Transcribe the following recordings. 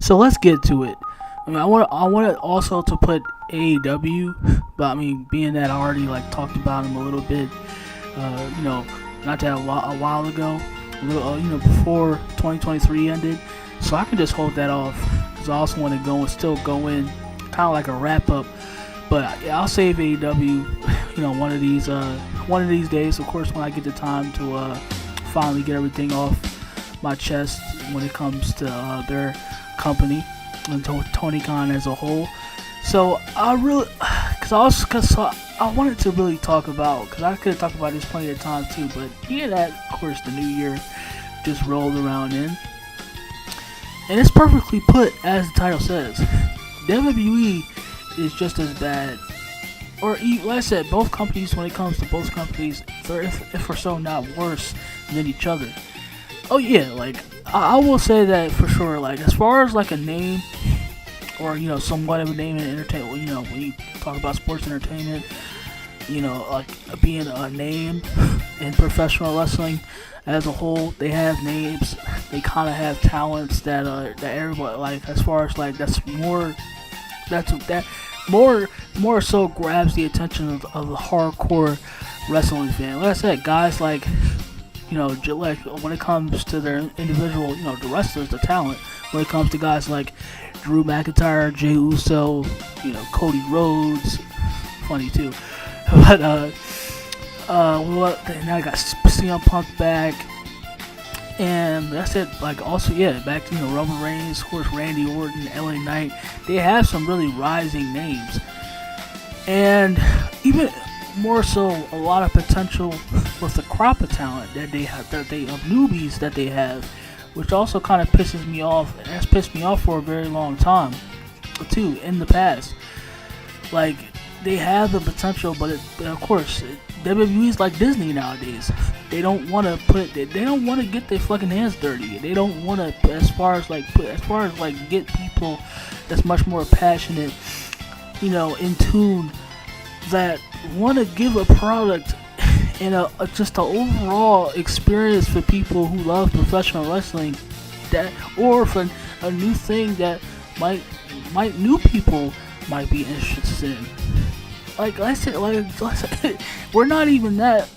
So let's get to it. I want also to put AEW, but I mean, being that I already like talked about him a little bit, not that a while ago, a little, before 2023 ended, so I can just hold that off because I also want to go and still go in, kind of like a wrap up. But yeah, I'll save AEW, one of these days. Of course, when I get the time to finally get everything off my chest when it comes to their company and Tony Khan as a whole. So I really, I wanted to really talk about, because I could have talked about this plenty of times too, but yeah, that of course the new year just rolled around in, and it's perfectly put as the title says. WWE is just as bad, or like I said, both companies, when it comes to both companies, they're if or so not worse than each other. Oh yeah, like I will say that for sure. Like as far as like a name, or somewhat of a name in entertainment, when you talk about sports entertainment, like being a name in professional wrestling as a whole, they have names. They kind of have talents that that everybody like. As far as like that more so grabs the attention of the hardcore wrestling fan. Like I said, guys like like when it comes to their individual, the wrestlers, the talent. When it comes to guys like Drew McIntyre, Jey Uso, Cody Rhodes, funny too. But now I got CM Punk back, and that's it. Like also, yeah, back to Roman Reigns, of course, Randy Orton, LA Knight. They have some really rising names, and even more so, a lot of potential with the crop of talent that they have, of newbies that they have, which also kind of pisses me off. And that's pissed me off for a very long time, too, in the past. Like, they have the potential, but of course, WWE's like Disney nowadays. They don't want to get their fucking hands dirty. They don't want to, as far as get people that's much more passionate, in tune, that want to give a product and just an overall experience for people who love professional wrestling, that, or for a new thing that new people might be interested in. Like I said, we're not even that.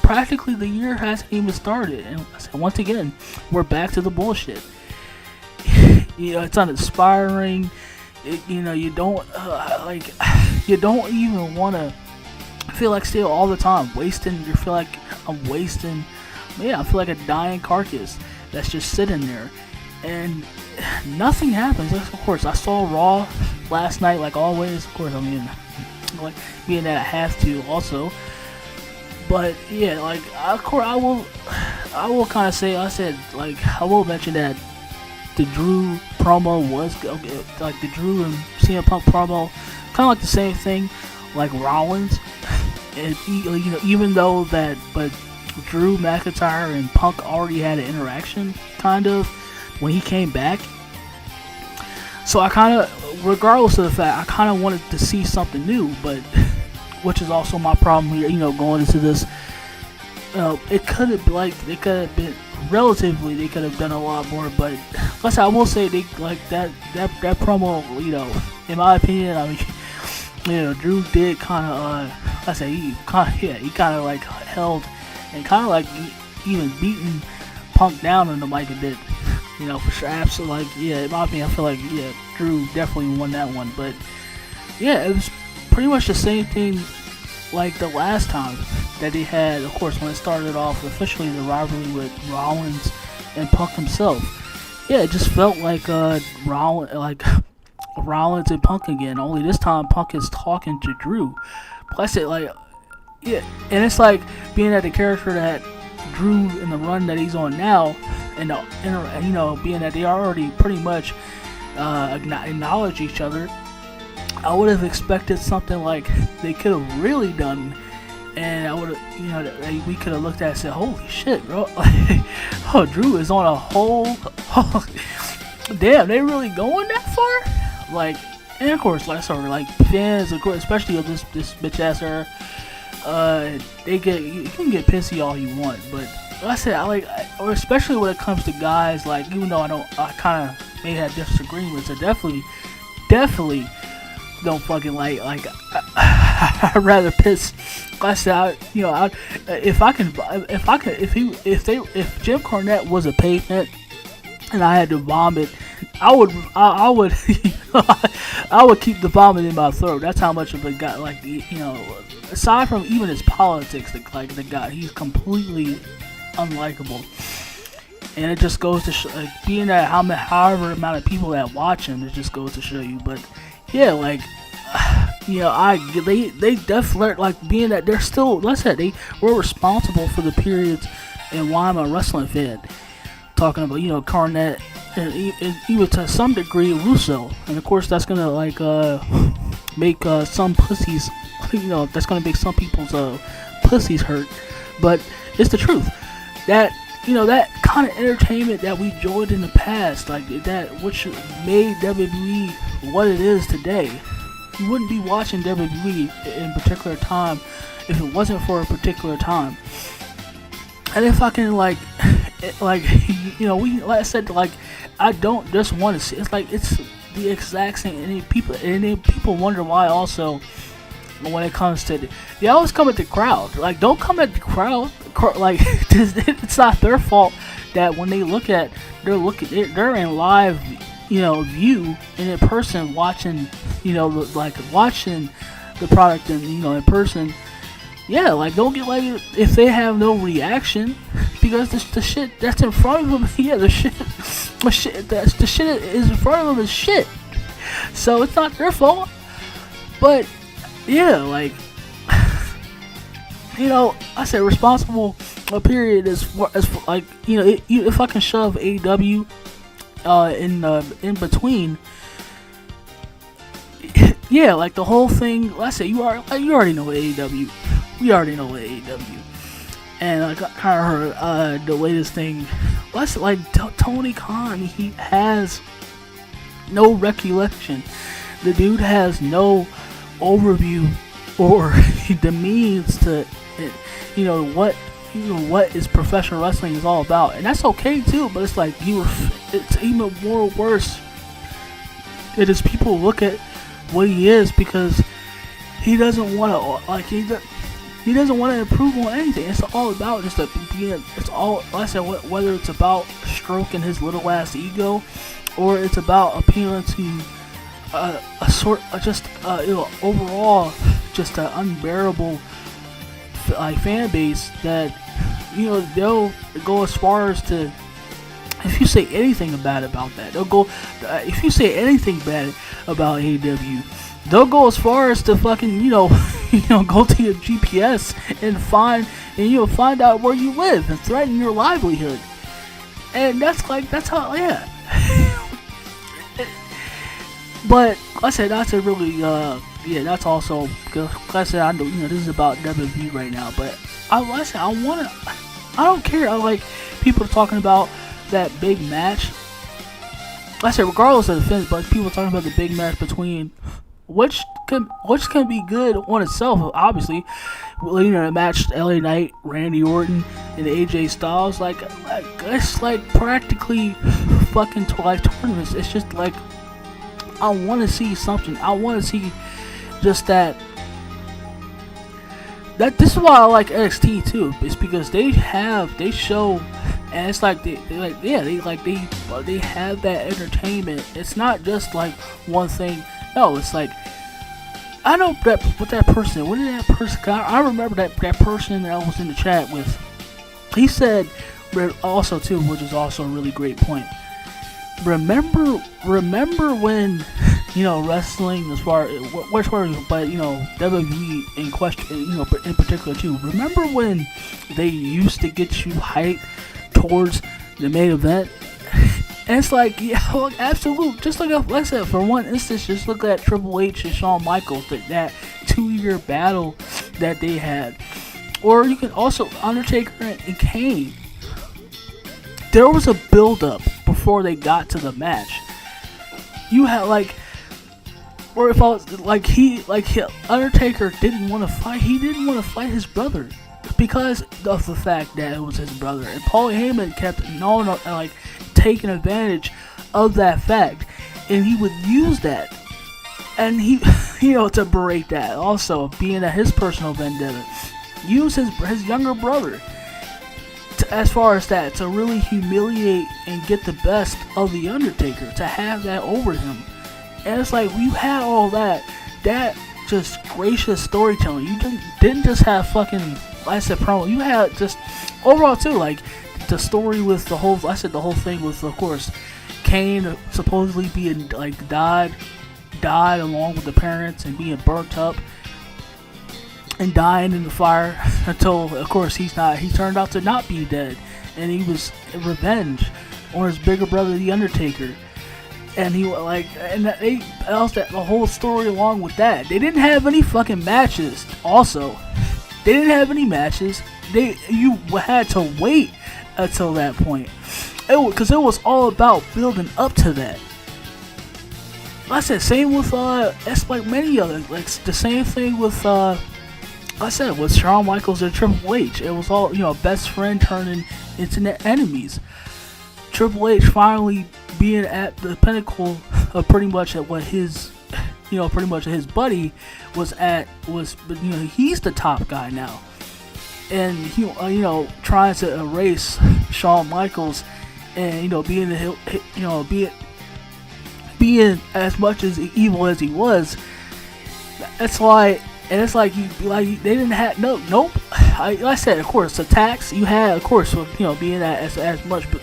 Practically the year hasn't even started, and I said, once again, we're back to the bullshit. It's uninspiring. You don't even want to feel like still all the time wasting. You feel like I'm wasting. Yeah, I feel like a dying carcass that's just sitting there, and nothing happens. Of course, I saw Raw last night, like always. Of course, I mean, like being that I have to also. But yeah, like of course I will kind of say, I will mention that the Drew promo was okay, like the Drew and CM Punk promo, kind of like the same thing, like Rollins, and even though that, but Drew McIntyre and Punk already had an interaction, kind of, when he came back. So I kind of, regardless of the fact, I kind of wanted to see something new, but which is also my problem here, going into this. It could have been relatively, they could have done a lot more, but I will say they like that promo, in my opinion, I mean, Drew did kind of, he kind of like held and kind of like even beaten Punk down on the mic a bit, for sure. Absolutely, like, yeah, in my opinion, I feel like, yeah, Drew definitely won that one, but yeah, it was pretty much the same thing like the last time that they had, of course, when it started off officially the rivalry with Rollins and Punk himself. Yeah, it just felt like Rollins and Punk again, only this time Punk is talking to Drew. Plus it, like, yeah, and it's like being at the character that Drew in the run that he's on now, and being that they already pretty much acknowledge each other. I would have expected something like they could have really done, and I would have, we could have looked at it and said, holy shit, bro, oh, Drew is on a whole, damn, they really going that far? Like, and of course, like fans, of course, especially of this bitch ass era, you can get pissy all you want, but I said, or especially when it comes to guys, like, even though I kind of may have disagreements, I definitely don't fucking I'd rather piss. I said, if Jim Cornette was a pavement and I had to vomit, I would I would keep the vomit in my throat. That's how much of a guy, aside from even his politics, the guy, he's completely unlikable. And it just goes to being that however amount of people that watch him, it just goes to show you. But yeah, they definitely, being that they're still, let's say they were responsible for the periods and why I'm a wrestling fan. Talking about, Cornette and even to some degree Russo, and of course that's gonna make some pussies, that's gonna make some people's pussies hurt, but it's the truth. That that kind of entertainment that we enjoyed in the past, that which made WWE what it is today. You wouldn't be watching WWE in a particular time if it wasn't for a particular time. And if I can like I said, I don't just want to see. It's the exact same. And people wonder why also when it comes to they always come at the crowd. Don't come at the crowd. It's not their fault that when they they're in live view and in person watching watching the product and in person. Yeah, don't get if they have no reaction because the shit that's in front of them. Yeah, the shit is in front of them is shit. So it's not their fault. But yeah, I said responsible. Period is if I can shove AEW in between. Yeah, the whole thing. Let's say you already know AEW. We already know AEW, and I kind of heard the latest thing. Tony Khan, he has no recollection. The dude has no overview or the means to, what is professional wrestling is all about, and that's okay too. But it's it's even more worse. It is people look at what he is because he doesn't want to he doesn't want to improve on anything. It's all about just it's all, like I said, whether it's about stroking his little ass ego or it's about appealing to overall just an unbearable fan base that they'll go as far as to, if you say anything bad about that, they'll go. If you say anything bad about AEW, they'll go as far as to fucking go to your GPS and find out where you live and threaten your livelihood. And that's how, yeah. But like I said, that's a really that's also because like I said, I know this is about WWE right now, but I don't care. I like people talking about that big match. Like I said, regardless of the finish, but people talking about the big match between which can be good on itself, obviously. The match LA Knight, Randy Orton, and AJ Styles, it's practically fucking tournaments. It's just I want to see something. I want to see just that. This is why I like NXT too. It's because they show, and it's they have that entertainment. It's not just one thing. No, it's I know that what that person. What did that person? I remember that person that I was in the chat with. He said also too, which is also a really great point. Remember when wrestling, as far but WWE in question, in particular too. Remember when they used to get you hyped towards the main event? And it's absolute. Just like I said, for one instance, just look at Triple H and Shawn Michaels, that 2-year battle that they had, or you can also Undertaker and Kane. There was a build-up before they got to the match. You had or if I was Undertaker didn't want to fight. He didn't want to fight his brother. because of the fact that it was his brother, and Paul Heyman kept taking advantage of that fact, and he would use that, and he, to berate that. Also, being at his personal vendetta, use his younger brother as far as that, to really humiliate and get the best of the Undertaker, to have that over him. And it's like, you had all that just gracious storytelling. You didn't just have fucking, like I said, promo. You had just overall too, like the story with the whole thing with, of course, Kane supposedly being like died along with the parents and being burnt up and dying in the fire until, of course, he turned out to not be dead, and he was revenge on his bigger brother, the Undertaker. And he the whole story along with that. They didn't have any fucking matches. Also, they didn't have any matches. You had to wait until that point, because it was all about building up to that. Like I said, same with it's like many other, like the same thing with with Shawn Michaels and Triple H. It was all, best friend turning into enemies. Triple H finally being at the pinnacle of pretty much at what his, his buddy was at, he's the top guy now. And he, trying to erase Shawn Michaels and, being as much as evil as he was. It's like, and it's like they didn't have nope. Like I said, of course, attacks you had, of course, being that as much, but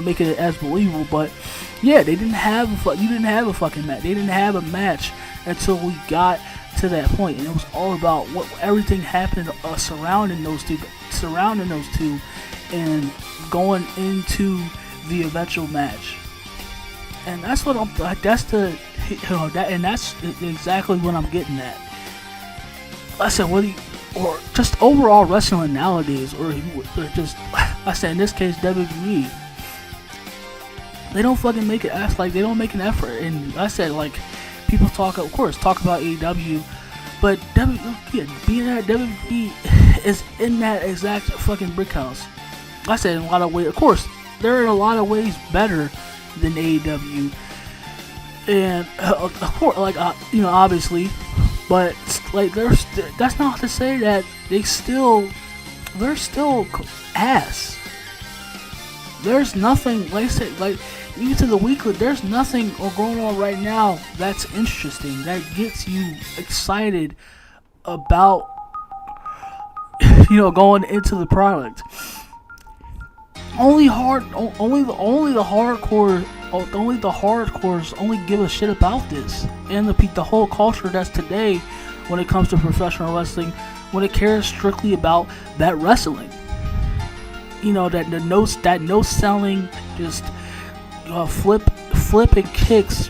making it as believable. But yeah, they didn't have you didn't have a fucking match. They didn't have a match until we got to that point, and it was all about everything happened surrounding those two, and going into the eventual match. And that's what I'm. That's the, and that's exactly what I'm getting at. I said, or just overall wrestling nowadays, or just, I said in this case WWE, they don't fucking make it act like they don't make an effort. And I said, like, people talk about AEW, but being at WWE is in that exact fucking brick house. I said in a lot of ways, of course, they're in a lot of ways better than AEW, and of course, obviously. But like, that's not to say that they're still ass. There's nothing, like I said, like even to the weekly, there's nothing going on right now that's interesting, that gets you excited about going into the product. Only the hardcores only give a shit about this, and the whole culture that's today when it comes to professional wrestling, when it cares strictly about that wrestling. That no selling, just flip and kicks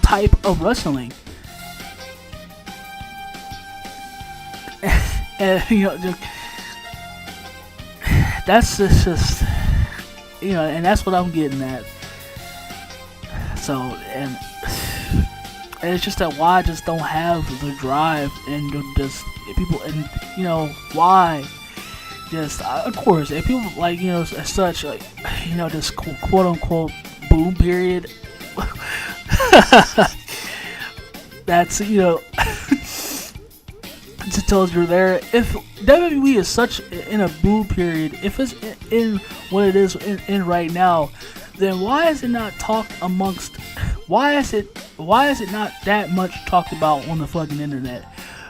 type of wrestling. And that's just and that's what I'm getting at. So, and it's just that why I just don't have the drive and just people, and why just of course, if people like as such, like this quote unquote boom period. That's just tells you there. If WWE is such in a boom period, if it's in what it is in right now, then why is it not talked amongst? Why is it not that much talked about on the fucking internet?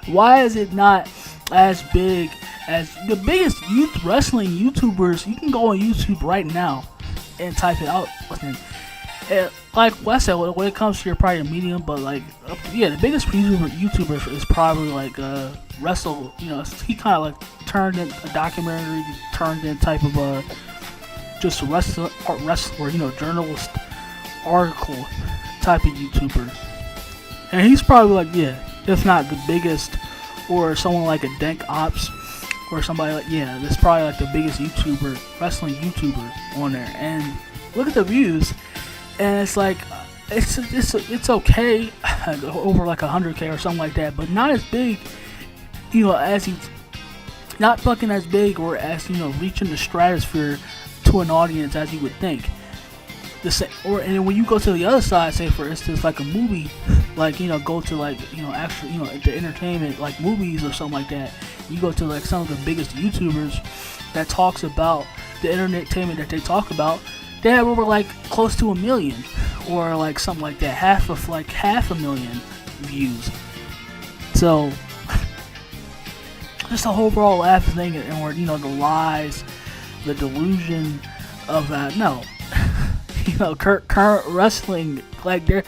Why is it not as big as the biggest youth wrestling YouTubers? You can go on YouTube right now and type it out. And like I said, when it comes to your probably medium, but like the biggest YouTuber is probably like wrestle. He kind of like turned in a documentary, turned in type of just wrestler, journalist article type of YouTuber. And he's probably like, if not the biggest, or someone like a Dank Ops, or somebody like, that's probably like the biggest wrestling YouTuber on there. And look at the views, and it's like, it's okay, over like 100K or something like that, but not as big, as not fucking as big or as, reaching the stratosphere to an audience as you would think. And when you go to the other side, say for instance like a movie, like go to like actually the entertainment like movies or something like that. You go to like some of the biggest YouTubers that talks about the entertainment that they talk about. They have over like close to 1 million or like something like that, half a million views. So just the overall laughing thing, and where the lies, the delusion of that. No, current wrestling, like they're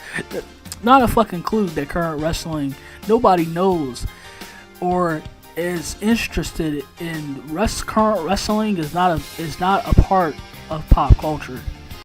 not a fucking clue that current wrestling, nobody knows or is interested in. Current wrestling is not a part of pop culture.